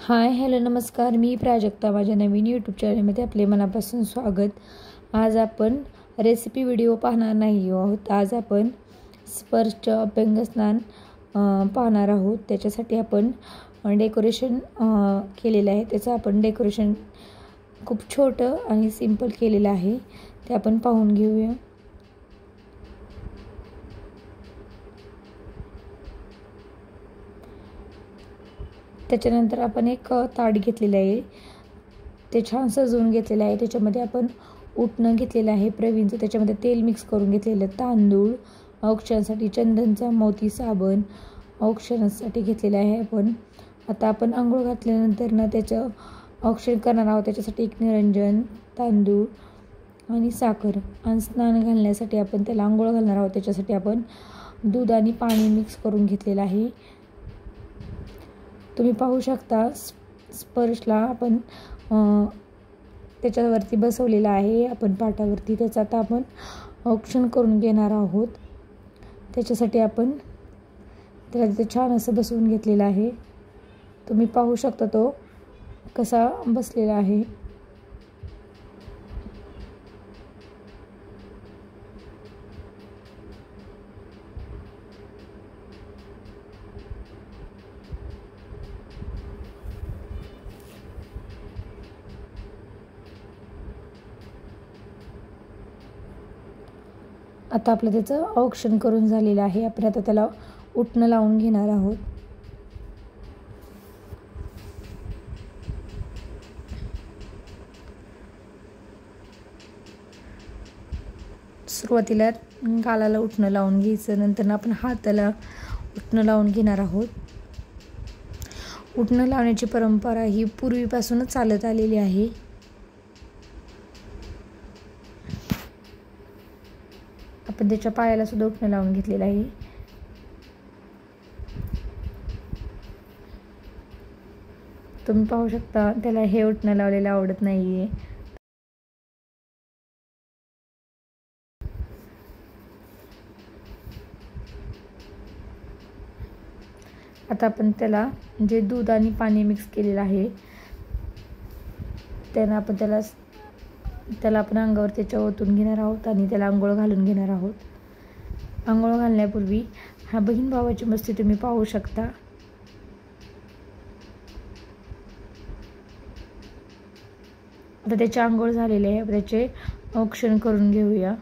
Hi hello नमस्कार, मी प्राजक्ता. माझ्या नवीन YouTube चॅनलमध्ये आपले मनापासून स्वागत. आज आपण रेसिपी व्हिडिओ पाहणार नाही आहोत. आज आपण स्पर्शचं अभ्यंगस्नान पाहणार आहोत. त्याच्यासाठी आपण डेकोरेशन केलेलं आहे. त्याचं आपण डेकोरेशन खूप छोटं आणि सिंपल केलेलं आहे. ते आपण पाहून घेऊया. त्याच्यानंतर आपण एक ताट घेतलेलं आहे. ते छान सजवून घेतलेलं आहे. त्याच्यामध्ये आपण उटणं घेतलेलं आहे प्रवीणचं. त्याच्यामध्ये तेल मिक्स करून घेतलेलं, तांदूळ, औक्षणासाठी चंदनचा मोती साबण औक्षणासाठी घेतलेलं आहे. आता आपण आंघोळ घातल्यानंतर त्याचं औक्षण करणार आहोत. त्याच्यासाठी एक निरंजन, तांदूळ आणि साखर आणि स्नान घालण्यासाठी आपण त्याला आंघोळ घालणार आहोत. त्याच्यासाठी आपण दूध आणि पाणी मिक्स करून घेतलेलं आहे. तुम्ही पाहू शकता स्पर्शला आपण त्याच्यावरती बसवलेला आहे आपण पाटावरती. त्याचा आता आपण औक्षण करून घेणार आहोत. त्याच्यासाठी आपण त्याला तिथे छान असं बसवून घेतलेलं आहे. तुम्ही पाहू शकता तो कसा बसलेला आहे. आता आपलं त्याचं औक्षण करून झालेलं आहे. आपण आता त्याला उटणं लावून घेणार आहोत. सुरुवातीला गालाला उटणं लावून घ्यायचं. नंतर आपण हाताला उटणं लावून घेणार आहोत. उटणं लावण्याची परंपरा ही पूर्वीपासूनच चालत आलेली आहे. आपण त्याच्या पायाला सुद्धा उटणं लावून घेतलेलं आहे. तुम्ही पाहू शकता त्याला हे उटणं लावलेलं आवडत नाहीये. आता आपण त्याला जे दूध आणि पाणी मिक्स केलेलं आहे त्यानं आपण त्याला आपण अंगावर त्याच्या ओतून घेणार आहोत आणि त्याला आंघोळ घालून घेणार आहोत. आंघोळ घालण्यापूर्वी हा बहीण भावाची मस्ती तुम्ही पाहू शकता. आता त्याची आंघोळ झालेली आहे. त्याचे औक्षण करून घेऊया.